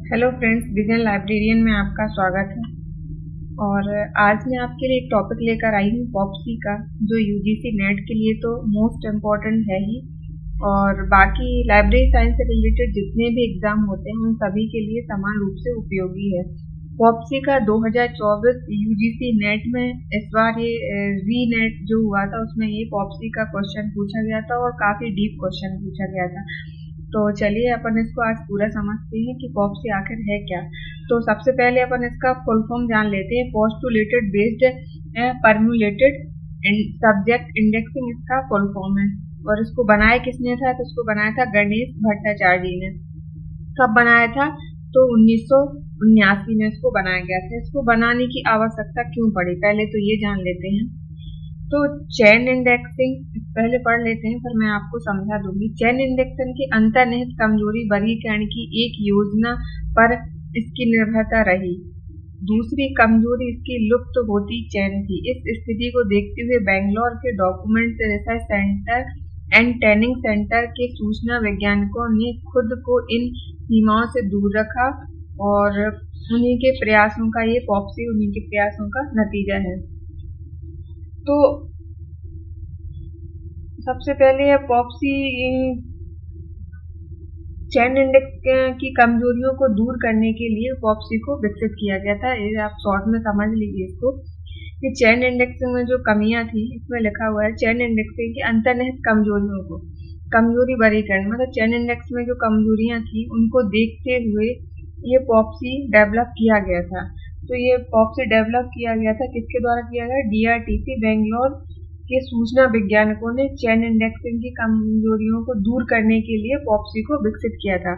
Hello friends, vision librarian में आपका स्वागत है। और आज मैं आपके लिए एक टॉपिक लेकर आई हूँ पॉप्सी का, जो यूजीसी नेट के लिए तो मोस्ट इम्पॉर्टेंट है ही, और बाकी लाइब्रेरी साइंस से रिलेटेड जितने भी एग्जाम होते हैं उन सभी के लिए समान रूप से उपयोगी है। पॉप्सी का 2024 यूजीसी नेट में इस बार ये री नेट जो हुआ था उसमें ये पॉप्सी का क्वेश्चन पूछा गया था और काफी डीप क्वेश्चन पूछा गया था। तो चलिए अपन इसको आज पूरा समझते हैं कि पॉप्सी आखिर है क्या। तो सबसे पहले अपन इसका फुल फॉर्म जान लेते हैं। पोस्टुलेटेड बेस्ड परम्यूलेटेड सब्जेक्ट इंडेक्सिंग इसका फुल फॉर्म है। और इसको बनाया किसने था? तो इसको बनाया था गणेश भट्टाचार्य ने। कब बनाया था? तो 1979 में इसको बनाया गया था। इसको बनाने की आवश्यकता क्यों पड़ी, पहले तो ये जान लेते हैं। तो चेन इंडेक्सिंग पहले पढ़ लेते हैं, फिर मैं आपको समझा दूंगी। चेन इंडेक्सिंग की अंतर्निहित कमजोरी वर्गीकरण की एक योजना पर इसकी निर्भरता रही। दूसरी कमजोरी इसकी लुप्त होती चेन थी। इस स्थिति को देखते हुए बेंगलोर के document research centre and training centre के सूचना वैज्ञानिकों ने खुद को इन सीमाओं से दूर रखा, और उन्हीं के प्रयासों का ये पॉप्सी उन्हीं के प्रयासों का नतीजा है। तो सबसे पहले पॉप्सी चेन इंडेक्स की कमजोरियों को दूर करने के लिए पॉप्सी को विकसित किया गया था। ये आप शॉर्ट में समझ लीजिए इसको कि चेन इंडेक्सिंग में जो कमियां थी, इसमें लिखा हुआ है चेन इंडेक्सिंग की अंतर्निहित कमजोरियों को, कमजोरी वर्गीकरण मतलब चेन इंडेक्स में जो कमजोरियां थी उनको देखते हुए ये पॉप्सी डेवलप किया गया था। तो ये पॉप्सी डेवलप किया गया था किसके द्वारा किया गया? डीआरटीसी बेंगलोर के सूचना वैज्ञानिकों ने चेन इंडेक्सिंग की कमजोरियों को दूर करने के लिए पॉप्सी को विकसित किया था।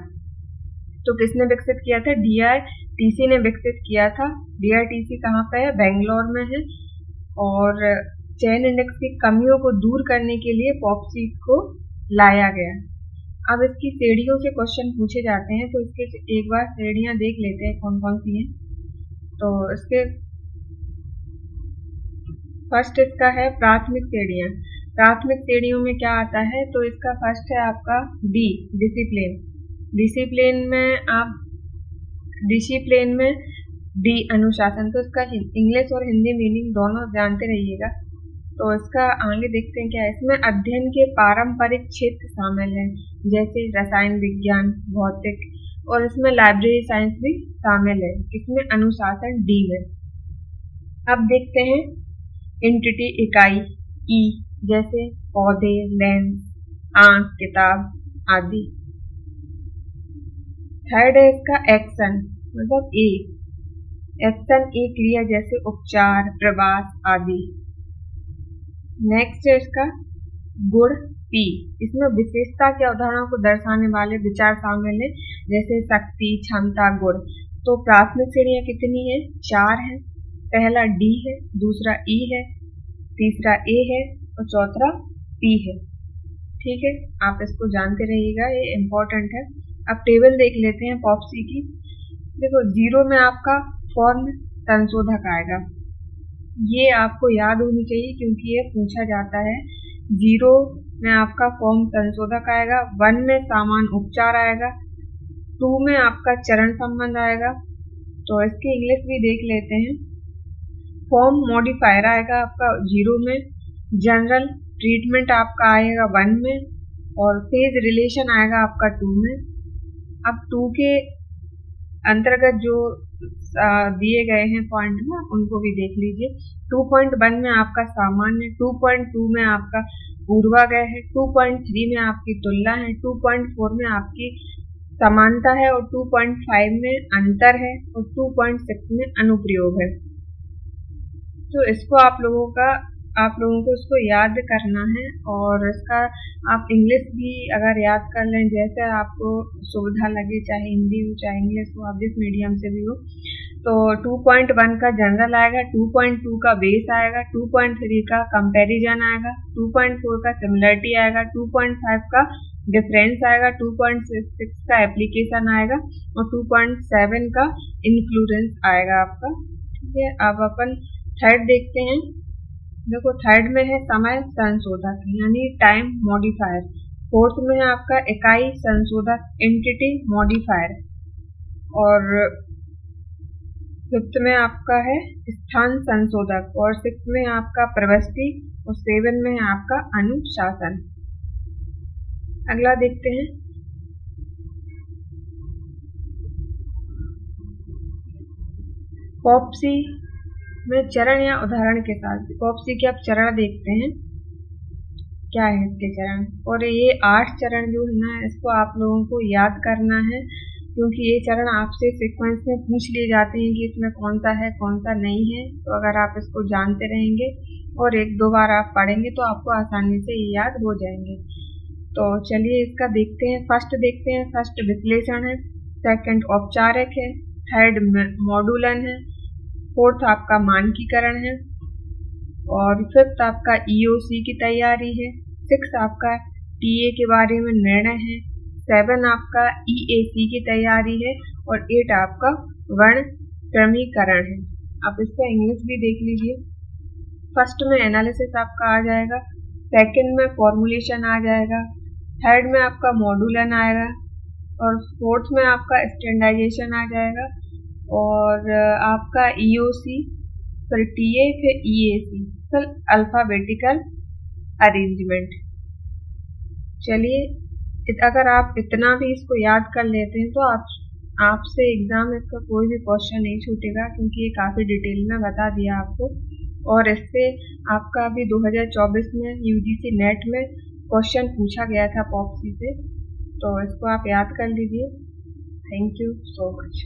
तो किसने विकसित किया था? डीआरटीसी ने विकसित किया था। डीआरटीसी कहाँ पे है? बेंगलोर में है। और चेन इंडेक्स की कमियों को दूर करने के लिए पॉप्सी को लाया गया। अब इसकी श्रेणियों से क्वेश्चन पूछे जाते हैं, तो इसके एक बार श्रेणियां देख लेते हैं कौन कौन सी हैं। तो इसके फर्स्ट इसका है प्राथमिक श्रेणियां। प्राथमिक श्रेणियों में क्या आता है? तो इसका फर्स्ट है आपका डी, डिसिप्लिन। डिसिप्लिन में डी अनुशासन। तो इसका इंग्लिश और हिंदी मीनिंग दोनों जानते रहिएगा। तो इसका आगे देखते हैं क्या है। इसमें अध्ययन के पारंपरिक क्षेत्र शामिल हैं, जैसे रसायन विज्ञान, भौतिक, और इसमें लाइब्रेरी साइंस भी शामिल है। इसमें अनुशासन डी में। अब देखते हैं एंटिटी इकाई ई, जैसे पौधे, लेंस, आंख, किताब आदि। थर्ड है इसका एक्शन, मतलब ए, एक्शन ए क्रिया जैसे उपचार, प्रवास आदि। नेक्स्ट है इसका गुण पी। इसमें विशेषता के अवधारणा को दर्शाने वाले विचार शामिल है, जैसे शक्ति, क्षमता, गुण। तो प्राथमिक श्रेणियां कितनी है? 4 है। पहला डी है, दूसरा ई है, तीसरा ए है और चौथा पी है। ठीक है, आप इसको जानते रहिएगा, ये इम्पोर्टेंट है। अब टेबल देख लेते हैं पॉप्सी की। देखो, 0 में आपका फॉर्म संशोधक आएगा, ये आपको याद होनी चाहिए क्योंकि ये पूछा जाता है। 0 में आपका फॉर्म संशोधक आएगा, 1 में सामान्य उपचार आएगा, 2 में आपका चरण संबंध आएगा। तो इसकी इंग्लिश भी देख लेते हैं। फॉर्म मॉडिफायर आएगा आपका 0 में, जनरल ट्रीटमेंट आपका आएगा 1 में, और फेज रिलेशन आएगा आपका 2 में। अब 2 के अंतर्गत जो दिए गए हैं पॉइंट में, उनको भी देख लीजिए। 2.1 में आपका सामान्य, 2.2 में आपका पूर्वाग्रह है, 2.3 में आपकी तुलना है, 2.4 में आपकी समानता है, और 2.5 में अंतर है, और 2.6 में अनुप्रयोग है। तो इसको आप लोगों को इसको याद करना है, और इसका आप इंग्लिश भी अगर याद कर लें, जैसे आपको सुविधा लगे, चाहे हिंदी हो चाहे इंग्लिश हो, आप जिस मीडियम से भी हो। तो 2.1 का जनरल आएगा, 2.2 का बेस आएगा, 2.3 का कंपैरिजन आएगा, 2.4 का सिमिलरिटी आएगा, 2.5 का डिफरेंस आएगा, 2.6 का एप्लीकेशन आएगा, और 2.7 का इन्फ्लुएंस आएगा आपका। ठीक है, अब अपन थर्ड देखते हैं। देखो, थर्ड में है समय संशोधक, यानी टाइम मॉडिफायर। फोर्थ में है आपका इकाई संशोधक, एंटिटी मॉडिफायर। और 5th में आपका है स्थान संशोधक, और 6th में आपका प्रविष्टि, और 7 में आपका अनुशासन। अगला देखते हैं। पॉप्सी में चरण या उदाहरण के साथ, पॉप्सी के आप चरण देखते हैं, क्या है इसके चरण। और ये 8 चरण जो है ना, इसको आप लोगों को याद करना है, क्योंकि ये चरण आपसे सीक्वेंस में पूछ लिए जाते हैं कि इसमें कौन सा है कौन सा नहीं है। तो अगर आप इसको जानते रहेंगे और 1-2 बार आप पढ़ेंगे तो आपको आसानी से ये याद हो जाएंगे। तो चलिए इसका देखते हैं। फर्स्ट देखते हैं। फर्स्ट विश्लेषण है, सेकंड औपचारिक है, थर्ड मॉड्यूलन है, फोर्थ आपका मानकीकरण है, और 5th आपका EOC की तैयारी है, 6 आपका TA के बारे में निर्णय है, 7 आपका EAC की तैयारी है, और 8 आपका वर्ण क्रमीकरण है। आप इसका इंग्लिश भी देख लीजिए। फर्स्ट में एनालिसिस आपका आ जाएगा, सेकंड में फॉर्मुलेशन आ जाएगा, थर्ड में आपका मॉड्यूलन आएगा, और फोर्थ में आपका स्टैंडर्डाइजेशन आ जाएगा, और आपका EOC, फिर TA, फिर EAC, फिर अल्फाबेटिकल अरेंजमेंट। चलिए, अगर आप इतना भी इसको याद कर लेते हैं तो आपसे एग्जाम में इसका कोई भी क्वेश्चन नहीं छूटेगा, क्योंकि ये काफ़ी डिटेल में बता दिया आपको। और इससे आपका अभी 2024 में UGC नेट में क्वेश्चन पूछा गया था पॉप्सी से, तो इसको आप याद कर लीजिए। Thank you so much.